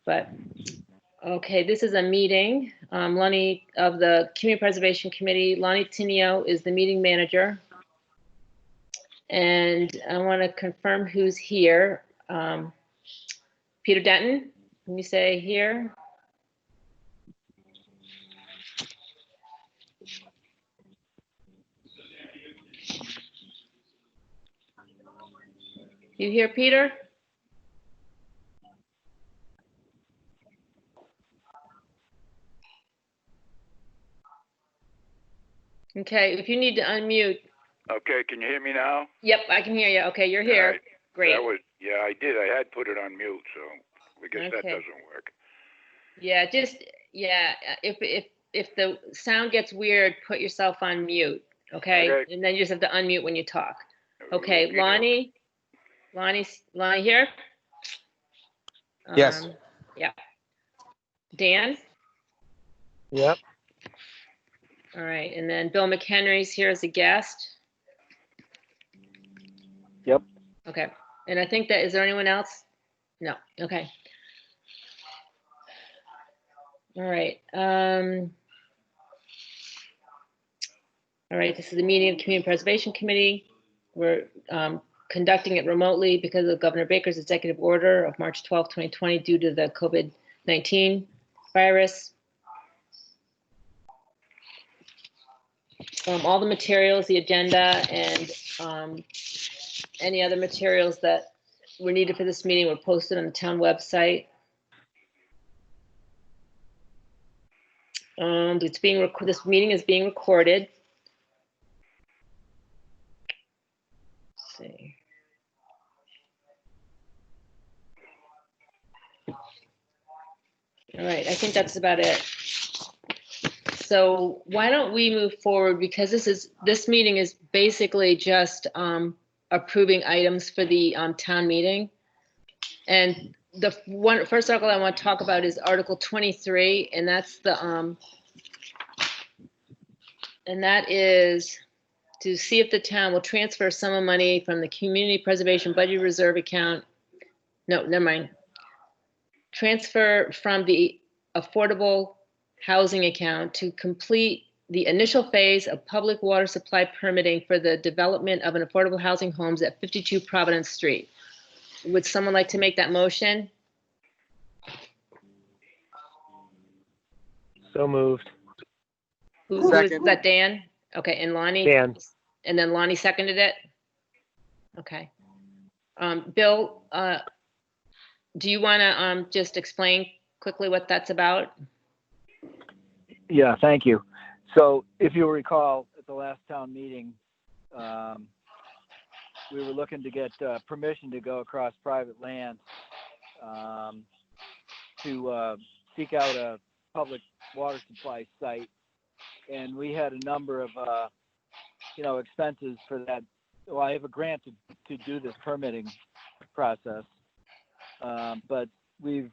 but okay, this is a meeting. Lonnie of the Community Preservation Committee, Lonnie Tinio is the meeting manager. And I want to confirm who's here. Peter Denton, can you say here? You here, Peter? Okay, if you need to unmute. Okay, can you hear me now? Yep, I can hear you. Okay, you're here. Right. Great. Yeah, I did. I had put it on mute, so I guess that Okay. doesn't work. Yeah, if the sound gets weird, put yourself on mute, okay? And then you just have to unmute when you talk. Okay, Lonnie here? Yes. Yeah. Dan? Yep. All right, and then Bill McHenry's here as a guest. Yep. Okay, and I think that, is there anyone else? No, okay. All right. All right, this is the meeting of the Community Preservation Committee. We're conducting it remotely because of Governor Baker's executive order of March 12, 2020, due to the COVID-19 virus. All the materials, the agenda, and any other materials that were needed for this meeting were posted on the town website. This meeting is being recorded. Let's see. All right, I think that's about it. So why don't we move forward, because this meeting is basically just approving items for the town meeting. And the first article I want to talk about is Article 23, and that's and that is to see if the town will transfer some of money from the Community Preservation Budget Reserve account. No, never mind. Transfer from the Affordable Housing account to complete the initial phase of public water supply permitting for the development of an affordable housing homes at 52 Providence Street. Would someone like to make that motion? So moved. Who is that? Dan? Okay, and Lonnie? Dan. And then Lonnie seconded it? Okay. Bill, do you want to just explain quickly what that's about? Yeah, thank you. So if you'll recall, at the last town meeting, we were looking to get permission to go across private land to seek out a public water supply site. And we had a number of, expenses for that. Well, I have a grant to do this permitting process, but we've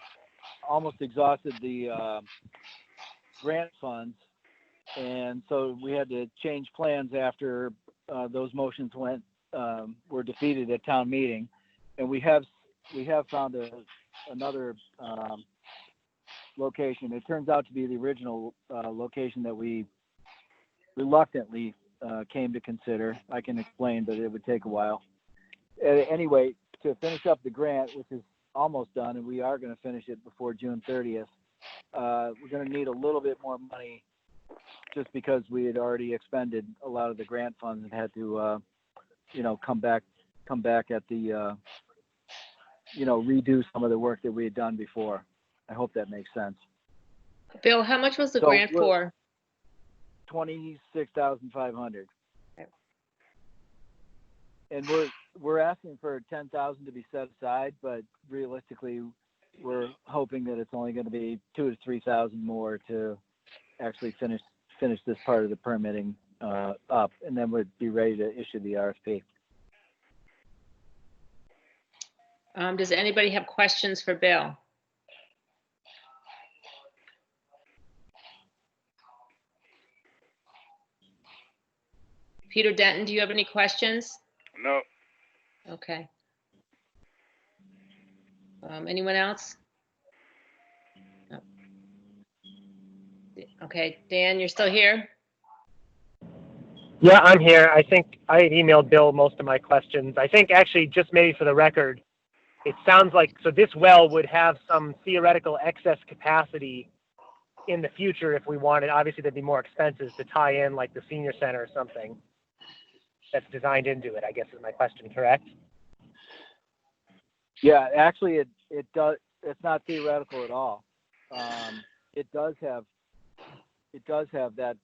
almost exhausted the grant funds. And so we had to change plans after those motions were defeated at town meeting. And we have found another location. It turns out to be the original location that we reluctantly came to consider. I can explain, but it would take a while. Anyway, to finish up the grant, which is almost done, and we are going to finish it before June 30th, we're going to need a little bit more money just because we had already expended a lot of the grant funds and had to, come back at the, redo some of the work that we had done before. I hope that makes sense. Bill, how much was the grant for? $26,500. Okay. And we're asking for $10,000 to be set aside, but realistically, we're hoping that it's only going to be $2,000 to $3,000 more to actually finish this part of the permitting up, and then we'd be ready to issue the RFP. Does anybody have questions for Bill? Peter Denton, do you have any questions? No. Okay. Anyone else? Okay, Dan, you're still here? Yeah, I'm here. I think I had emailed Bill most of my questions. I think actually, just maybe for the record, it sounds like, so this well would have some theoretical excess capacity in the future if we wanted. Obviously, there'd be more expenses to tie in like the senior center or something that's designed into it, I guess is my question, correct? Yeah, actually, it does. It's not theoretical at all. It does have that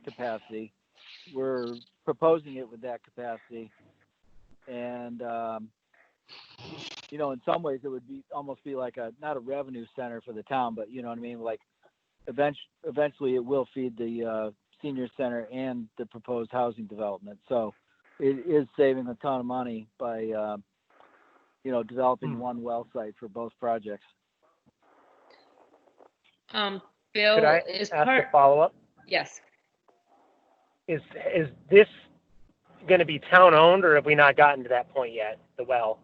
capacity. We're proposing it with that capacity, and in some ways it would be almost be like not a revenue center for the town, but you know what I mean. Like eventually, it will feed the senior center and the proposed housing development. So it is saving a ton of money by developing one well site for both projects. Bill, Could I is ask part, a follow-up? yes. Is this going to be town-owned, or have we not gotten to that point yet, the well?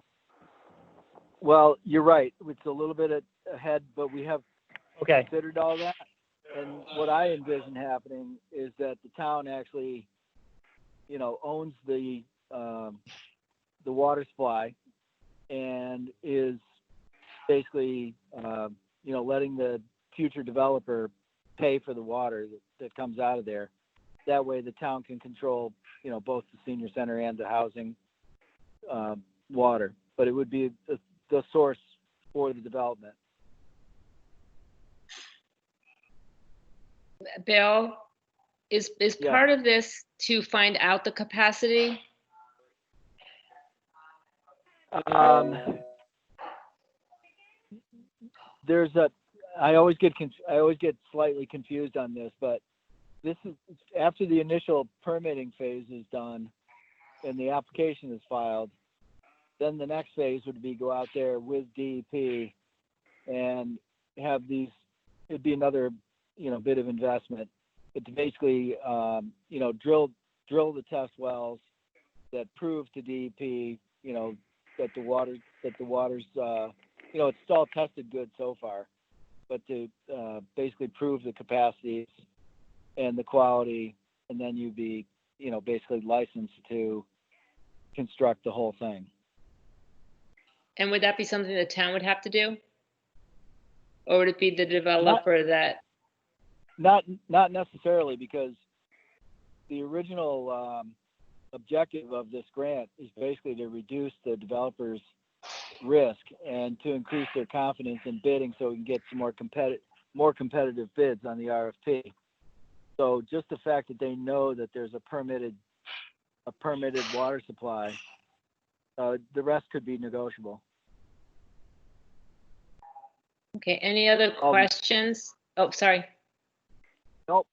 Well, you're right. It's a little bit ahead, but we have Okay. considered all that. And what I envision happening is that the town actually, owns the water supply and is basically, letting the future developer pay for the water that comes out of there. That way the town can control, both the senior center and the housing water. But it would be the source for the development. Bill, is Yeah. part of this to find out the capacity? I always get slightly confused on this, but this is after the initial permitting phase is done and the application is filed. Then the next phase would be go out there with DEP and have these. It'd be another, bit of investment. But to basically, drill the test wells that prove to DEP, that the water's, it's all tested good so far. But to basically prove the capacities and the quality, and then you'd be, basically licensed to construct the whole thing. And would that be something the town would have to do? Or would it be the developer that? Not necessarily, because the original objective of this grant is basically to reduce the developer's risk and to increase their confidence in bidding, so we can get some more competitive bids on the RFP. So just the fact that they know that there's a permitted water supply, the rest could be negotiable. Okay, any other questions? Oh, sorry. Nope.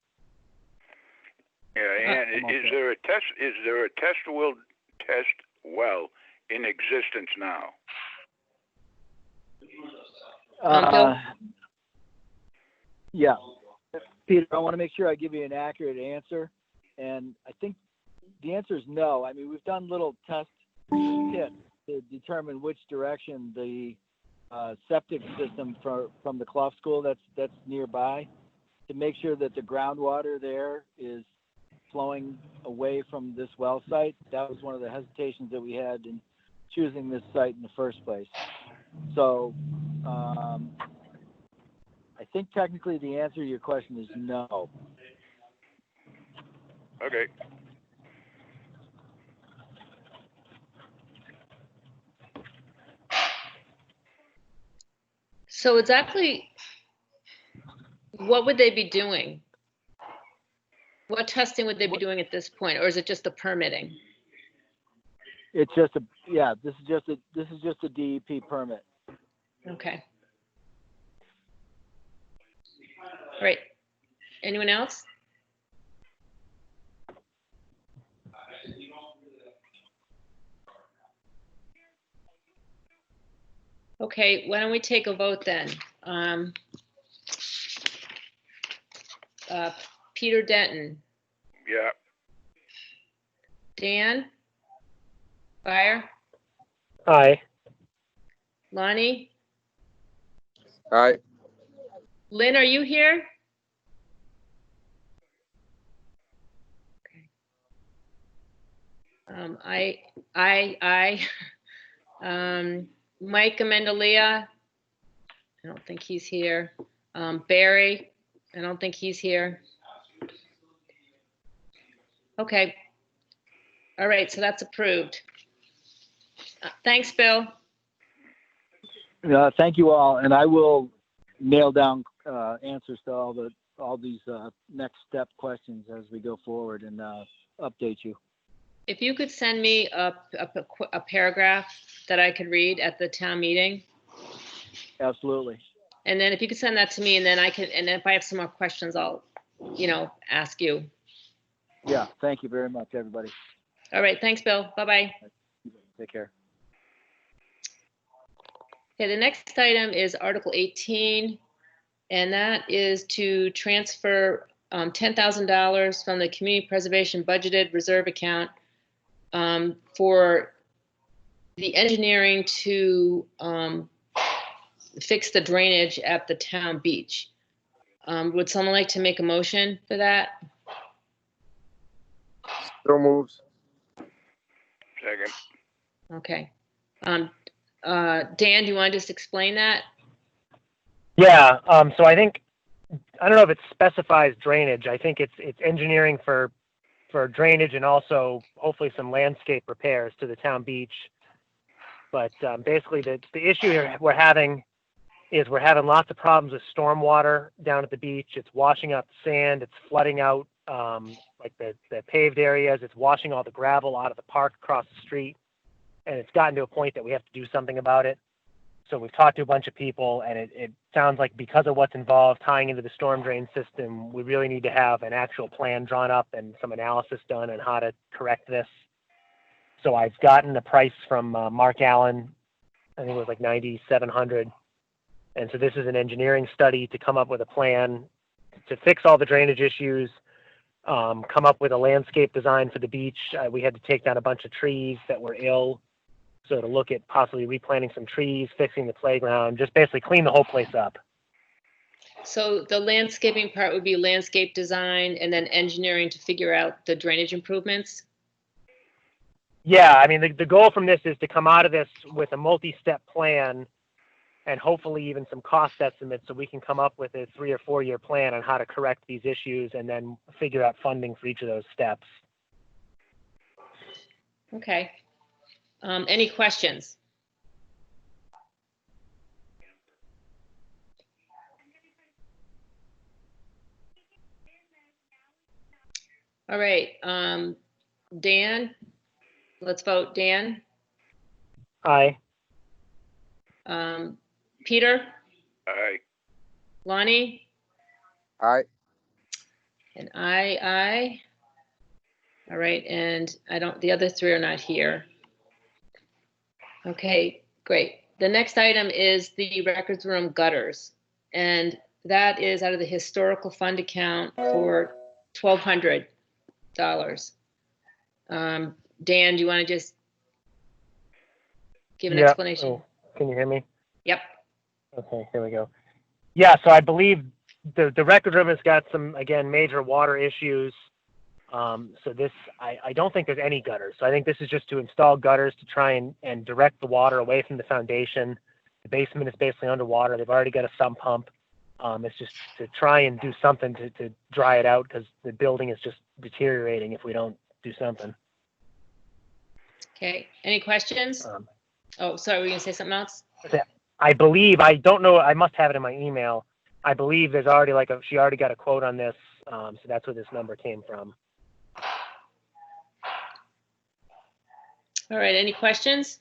Yeah, and is there a test well in existence now? Bill? Yeah. Peter, I want to make sure I give you an accurate answer. And I think the answer is no. I mean, we've done little test pits to determine which direction the septic system from the Clough School that's nearby, to make sure that the groundwater there is flowing away from this well site. That was one of the hesitations that we had in choosing this site in the first place. So I think technically the answer to your question is no. Okay. So exactly what would they be doing? What testing would they be doing at this point, or is it just the permitting? It's just this is just a DEP permit. Okay. Great. Anyone else? Okay, why don't we take a vote then? Peter Denton, Yeah. Dan, Fire, Aye. Lonnie, Aye. Lynn, are you here? I. Mike Amendolia, I don't think he's here. Barry, I don't think he's here. Okay. All right, so that's approved. Thanks, Bill. Thank you all, and I will nail down answers to all these next step questions as we go forward and update you. If you could send me a paragraph that I could read at the town meeting, Absolutely. and then if you could send that to me, and then if I have some more questions, I'll, ask you. Yeah. Thank you very much, everybody. All right, thanks, Bill. Bye-bye. Take care. Okay, the next item is Article 18, and that is to transfer $10,000 from the Community Preservation Budgeted Reserve Account for the engineering to fix the drainage at the town beach. Would someone like to make a motion for that? So moves. Second. Okay. Dan, do you want to just explain that? Yeah, so I don't know if it specifies drainage. I think it's engineering for drainage and also hopefully some landscape repairs to the town beach. But basically the issue here we're having lots of problems with stormwater down at the beach. It's washing out the sand, it's flooding out like the paved areas, it's washing all the gravel out of the park across the street. And it's gotten to a point that we have to do something about it. So we've talked to a bunch of people, and it sounds like because of what's involved tying into the storm drain system, we really need to have an actual plan drawn up and some analysis done on how to correct this. So I've gotten a price from Mark Allen. I think it was like $9,700. And so this is an engineering study to come up with a plan to fix all the drainage issues, come up with a landscape design for the beach. We had to take down a bunch of trees that were ill. So to look at possibly replanting some trees, fixing the playground, just basically clean the whole place up. So the landscaping part would be landscape design and then engineering to figure out the drainage improvements? Yeah, I mean, the goal from this is to come out of this with a multi-step plan and hopefully even some cost estimates so we can come up with a 3 or 4 year plan on how to correct these issues and then figure out funding for each of those steps. Okay. Any questions? All right, Dan, let's vote. Dan? Aye. Peter? Aye. Lonnie? Aye. And I. All right, and the other three are not here. Okay, great. The next item is the records room gutters, and that is out of the historical fund account for $1,200. Dan, do you want to just give an explanation? Oh, can you hear me? Yep. Okay, here we go. Yeah, so I believe the record room has got some, again, major water issues. So this, I don't think there's any gutters. So I think this is just to install gutters to try and direct the water away from the foundation. The basement is basically underwater. They've already got a sump pump. It's just to try and do something to dry it out because the building is just deteriorating if we don't do something. Okay, any questions? Oh, sorry, were you gonna say something else? I believe, I don't know, I must have it in my email. I believe there's already she already got a quote on this. So that's where this number came from. All right, any questions?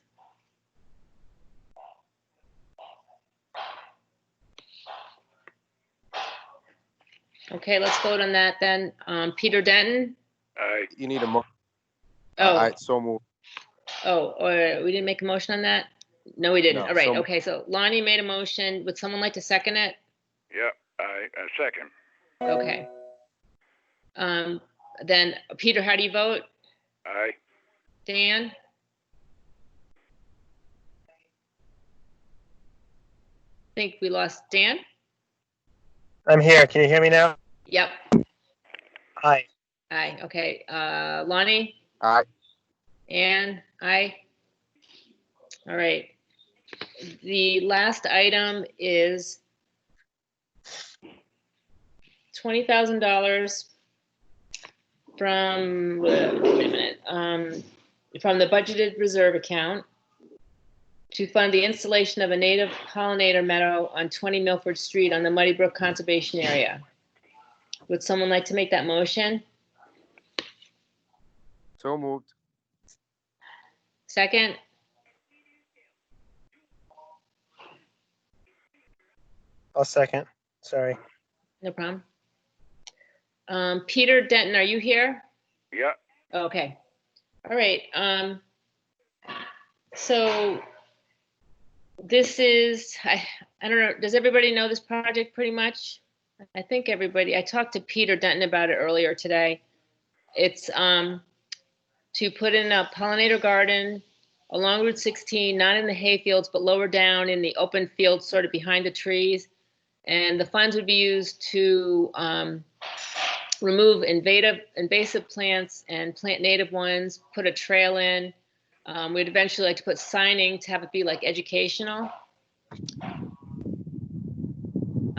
Okay, let's vote on that then. Peter Denton? Aye. You need a mo. Oh, Aye. So move. we didn't make a motion on that? No, we didn't. No, All right, so- okay, so Lonnie made a motion. Would someone like to second it? Yep. Aye. Second. Okay. Then, Peter, how do you vote? Aye. Dan? I think we lost Dan? I'm here. Can you hear me now? Yep. Aye. Aye, okay. Lonnie? Aye. Ann, aye. All right. The last item is $20,000 from, wait a minute, from the budgeted reserve account to fund the installation of a native pollinator meadow on 20 Milford Street on the Muddy Brook Conservation Area. Would someone like to make that motion? So moved. Second? I'll second. Sorry. No problem. Peter Denton, are you here? Yeah, Okay. All right. So this is, I don't know, does everybody know this project pretty much? I think everybody, I talked to Peter Denton about it earlier today. It's to put in a pollinator garden along Route 16, not in the hay fields, but lower down in the open fields, sort of behind the trees. And the funds would be used to remove invasive plants and plant native ones, put a trail in. We'd eventually like to put signing to have it be like educational.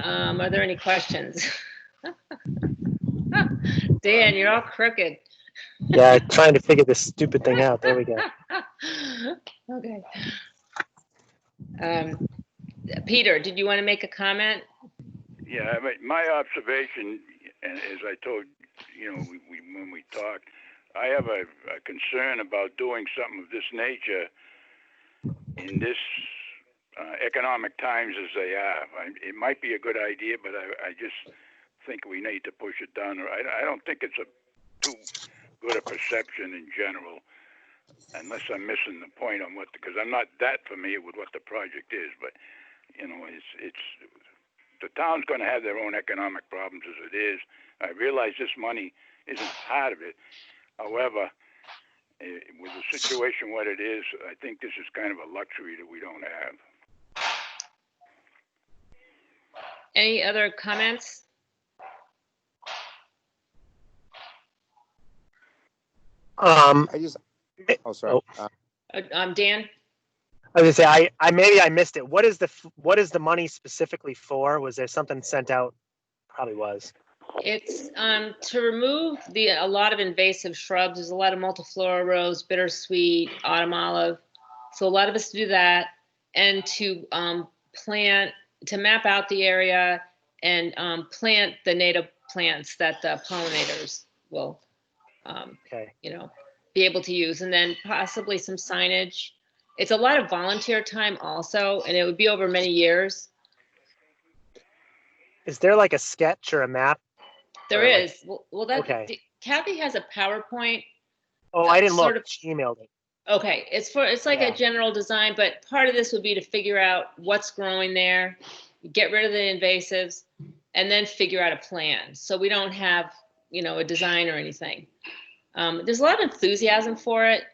Are there any questions? Dan, you're all crooked. Yeah, trying to figure this stupid thing out. There we go. Okay. Peter, did you want to make a comment? yeah. I mean, my observation, and as I told when we talked, I have a concern about doing something of this nature in this economic times as they are. It might be a good idea, but I just think we need to push it down. I don't think it's too good a perception in general, unless I'm missing the point on because I'm not that familiar with what the project is. But it's the town's going to have their own economic problems as it is. I realize this money isn't part of it. However, with the situation what it is, I think this is kind of a luxury that we don't have. Any other comments? I just. Oh, sorry. Dan? I was gonna say I maybe I missed it. What is the money specifically for? Was there something sent out? Probably was. It's to remove a lot of invasive shrubs. There's a lot of multiflora rose, bittersweet, autumn olive. So a lot of us do that, and to map out the area and plant the native plants that the pollinators will, Okay. be able to use, and then possibly some signage. It's a lot of volunteer time also, and it would be over many years. Is there like a sketch or a map? There Or like- is. Well, that Okay. Kathy has a PowerPoint. Oh, I didn't sort look. of- She emailed it. Okay, it's like Yeah. a general design, but part of this would be to figure out what's growing there, get rid of the invasives, and then figure out a plan. So we don't have, a design or anything. There's a lot of enthusiasm for it.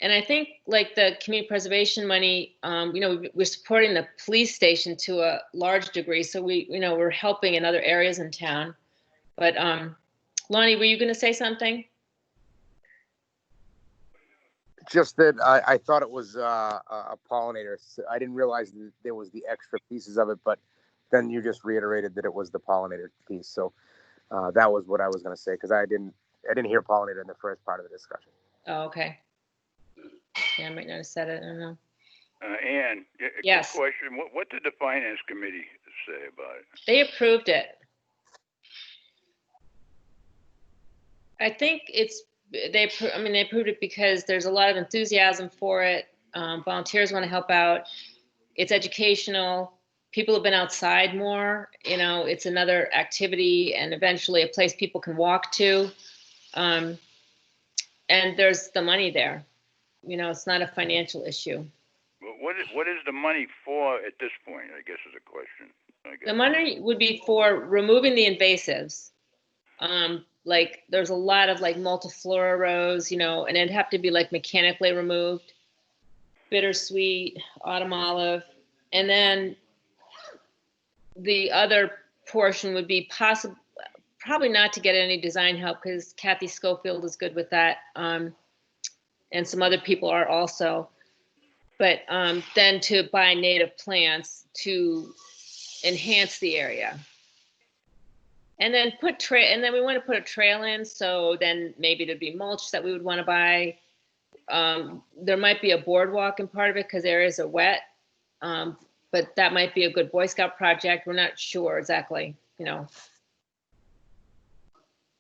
And I think like the community preservation money, we're supporting the police station to a large degree. So we're helping in other areas in town. But Lonnie, were you going to say something? Just that I thought it was a pollinator. I didn't realize that there was the extra pieces of it, but then you just reiterated that it was the pollinator piece. So that was what I was going to say, because I didn't hear pollinator in the first part of the discussion. Oh, okay. Yeah, I might not have said it. I don't know. Ann, a Yes. quick question. What did the finance committee say about it? They approved it. I think they approved it because there's a lot of enthusiasm for it. Volunteers want to help out. It's educational. People have been outside more. It's another activity and eventually a place people can walk to. And there's the money there. It's not a financial issue. What is the money for at this point, I guess is a question. The money would be for removing the invasives. Like there's a lot of like multiflora rose, and it'd have to be like mechanically removed. Bittersweet, autumn olive, and then the other portion would be probably not to get any design help because Kathy Schofield is good with that. and some other people are also. But then to buy native plants to enhance the area. And then and then we want to put a trail in, so then maybe there'd be mulch that we would want to buy. There might be a boardwalk in part of it because areas are wet. But that might be a good Boy Scout project. We're not sure exactly, you know.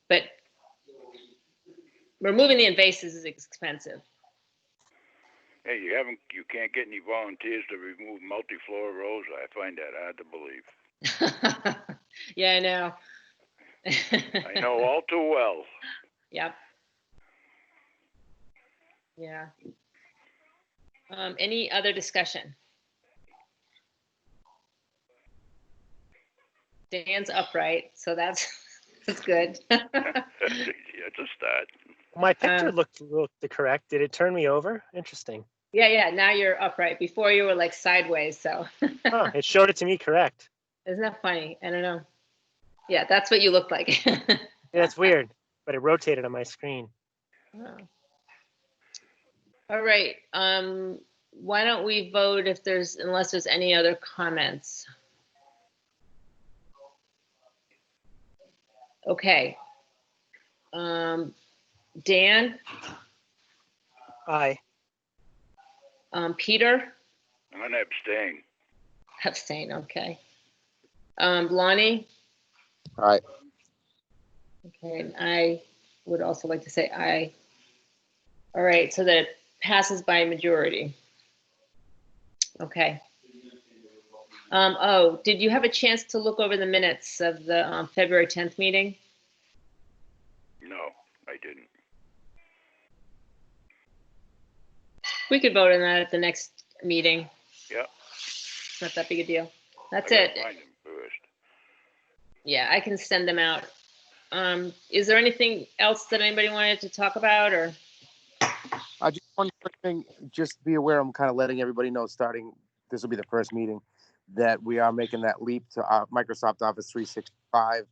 But removing the invasives is expensive. Hey, you can't get any volunteers to remove multiflora rose. I find that hard to believe. Yeah, I know. I know all too well. Yep. Yeah. Any other discussion? Dan's upright, so that's good. Yeah, it's a start. My picture looked correct. Did it turn me over? Interesting. Yeah. Now you're upright. Before you were like sideways, so. Oh, it showed it to me correct. Isn't that funny? I don't know. Yeah, that's what you look like. Yeah, it's weird, but it rotated on my screen. Oh. All right. Why don't we vote unless there's any other comments? Okay. Dan? Aye. Peter? I'm gonna abstain. Abstain, okay. Lonnie? Aye. Okay, and I would also like to say aye. All right, so that passes by majority. Okay. Oh, did you have a chance to look over the minutes of the February 10th meeting? No, I didn't. We could vote on that at the next meeting. Yeah. It's not that big a deal. That's I it. gotta find them first. Yeah, I can send them out. Is there anything else that anybody wanted to talk about, or? Just one quick thing, just be aware, I'm kind of letting everybody know this will be the first meeting, that we are making that leap to Microsoft Office 365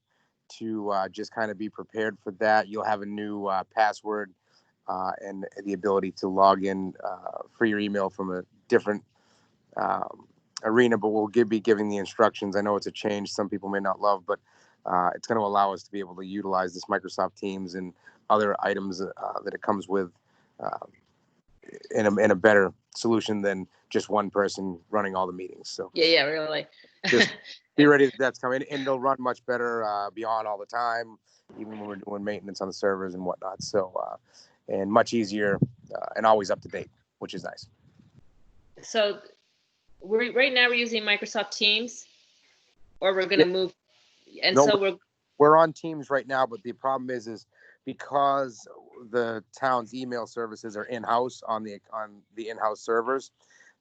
to just kind of be prepared for that. You'll have a new password and the ability to log in for your email from a different arena, but we'll be giving the instructions. I know it's a change some people may not love, but it's going to allow us to be able to utilize this Microsoft Teams and other items that it comes with in a better solution than just one person running all the meetings. So Yeah, really. just be ready. That's coming, and it'll run much better beyond all the time, even when we're doing maintenance on the servers and whatnot. So and much easier and always up to date, which is nice. So right now we're using Microsoft Teams, or we're going to move, and No, so we're on Teams right now, but the problem is because the town's email services are in-house on the in-house servers,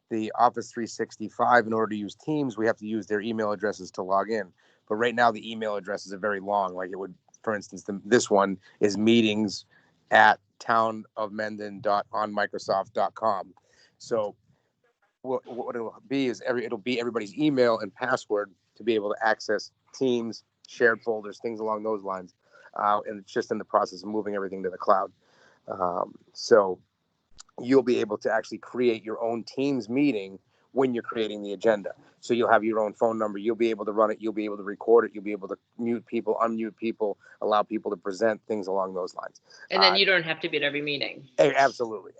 the Office 365, in order to use Teams, we have to use their email addresses to log in. But right now the email addresses are very long. Like it would, for instance, this one is meetings@townofmendon.onmicrosoft.com. So what it'll be is it'll be everybody's email and password to be able to access Teams, shared folders, things along those lines. And it's just in the process of moving everything to the cloud. So you'll be able to actually create your own Teams meeting when you're creating the agenda. So you'll have your own phone number. You'll be able to run it. You'll be able to record it. You'll be able to mute people, unmute people, allow people to present, things along those lines. and then you don't have to be at every meeting. Absolutely.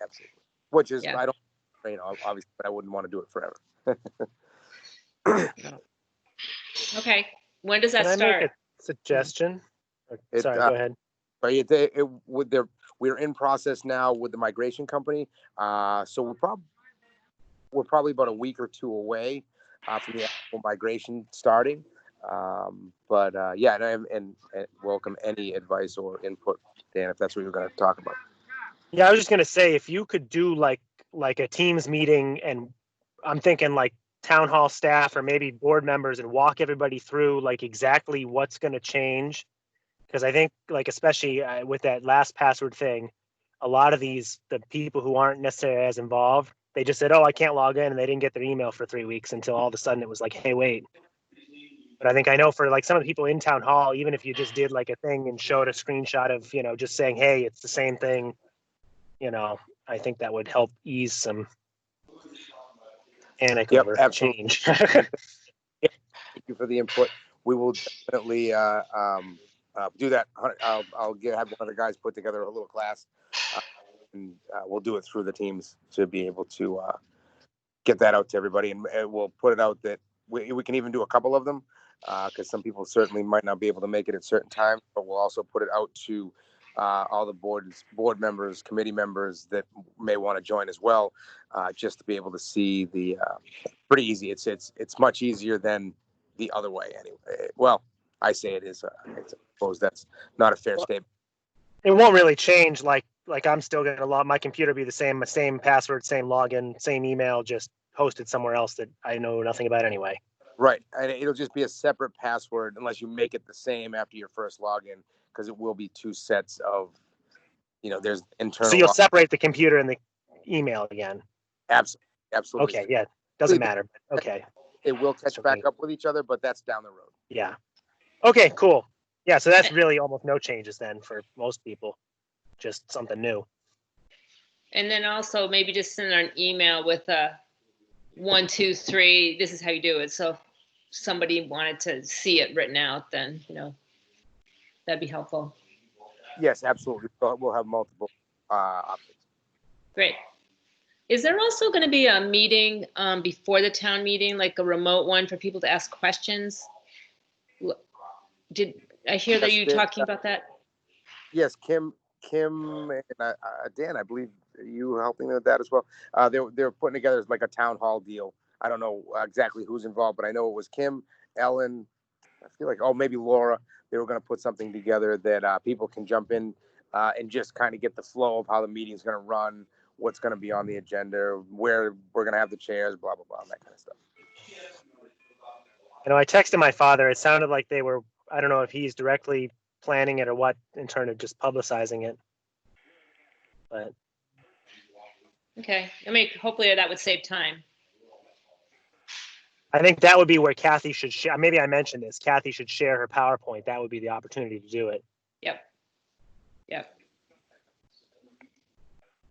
Which is, Yeah. I don't, obviously, but I wouldn't want to do it forever. Okay. When does that Can I start? make a suggestion? Sorry, Go ahead. We're in process now with the migration company. So we're probably about a week or two away from the actual migration starting. Yeah, and welcome any advice or input, Dan, if that's what you're going to talk about. Yeah, I was just gonna say, if you could do like a Teams meeting, and I'm thinking like town hall staff or maybe board members, and walk everybody through like exactly what's going to change. Because I think like, especially with that last password thing, a lot of the people who aren't necessarily as involved, they just said, oh, I can't log in, and they didn't get their email for 3 weeks until all of a sudden it was like, hey, wait. But I know for like some of the people in town hall, even if you just did like a thing and showed a screenshot of, just saying, hey, it's the same thing, I think that would help ease some panic Yep, over absolutely. change. Thank you for the input. We will definitely do that. Have one of the guys put together a little class, and we'll do it through the teams to be able to get that out to everybody, and we'll put it out that we can even do a couple of them because some people certainly might not be able to make it at certain times, but we'll also put it out to all the board members, committee members that may want to join as well, just to be able to see the pretty easy. It's much easier than the other way anyway. Well, I say it is. I suppose that's not a fair statement. It won't really change. Like I'm still going to log my computer be the same password, same login, same email, just hosted somewhere else that I know nothing about anyway. Right, and it'll just be a separate password unless you make it the same after your first login, because it will be two sets of, there's internal. So you'll separate the computer and the email again. Absolutely. Okay, yeah, doesn't matter. Okay. It will catch back up with each other, but that's down the road. Yeah. Okay, cool. Yeah, so that's really almost no changes then for most people, just something new. And then also maybe just send an email with a 1, 2, 3. This is how you do it. So if somebody wanted to see it written out, then that'd be helpful. Yes, absolutely. We'll have multiple options. Great. Is there also going to be a meeting before the town meeting, like a remote one for people to ask questions? Did I hear that you talking about that? Yes, Kim, and Dan, I believe you were helping with that as well. They're putting together like a town hall deal. I don't know exactly who's involved, but I know it was Kim, Ellen. I feel like maybe Laura. They were going to put something together that people can jump in and just kind of get the flow of how the meeting's going to run, what's going to be on the agenda, where we're going to have the chairs, blah, blah, blah, that kind of stuff. I texted my father. It sounded like they were, I don't know if he's directly planning it or what, in terms of just publicizing it. But Okay. I mean, hopefully that would save time. I think that would be where Kathy should share. Maybe I mentioned this. Kathy should share her PowerPoint. That would be the opportunity to do it. Yep.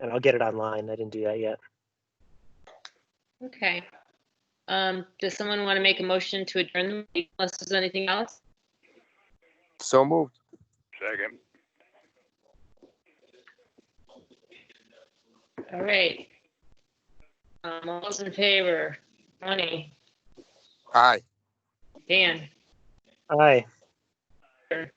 And I'll get it online. I didn't do that yet. Okay. Does someone want to make a motion to adjourn the meeting unless there's anything else? So moved. Second. All right. All those in favor? Ronnie, Aye. Dan, Aye. I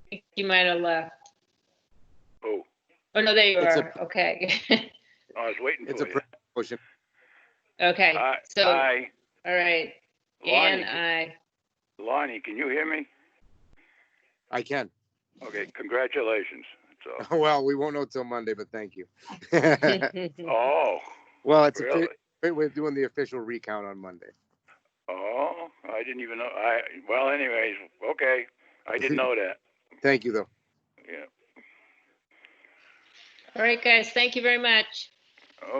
think you might have left. Oh, Oh, no, there you It's are. Okay. I was waiting It's for a you. motion. Okay. So, all Aye. right. Lonnie, And Lonnie, can you hear me? I can. Okay, congratulations. That's all. Well, we won't know till Monday, but thank you. Oh, Well, it's really? we're doing the official recount on Monday. Oh, I didn't even know. Well, anyways, okay. I didn't know that. Thank you, though. Yeah. All right, guys. Thank you very much.